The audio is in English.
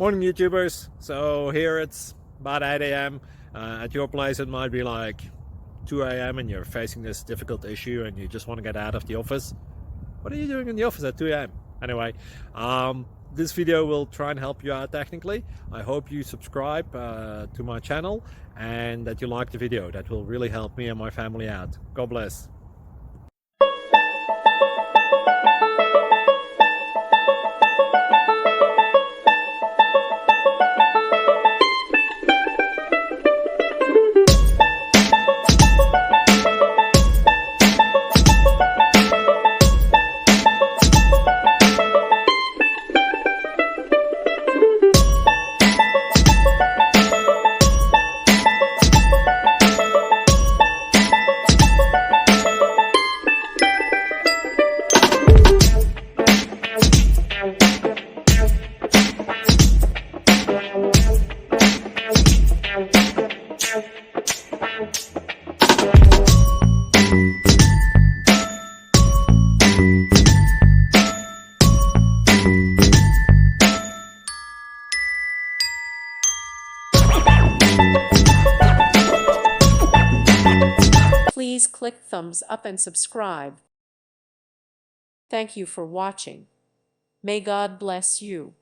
Morning YouTubers. So here it's about 8 a.m. At your place it might be like 2 a.m. and you're facing this difficult issue and you just want to get out of the office. What are you doing in the office at 2 a.m.? Anyway, this video will try and help you out technically. I hope you subscribe to my channel and that you like the video. That will really help me and my family out. God bless. Please click thumbs up and subscribe. Thank you for watching. May God bless you.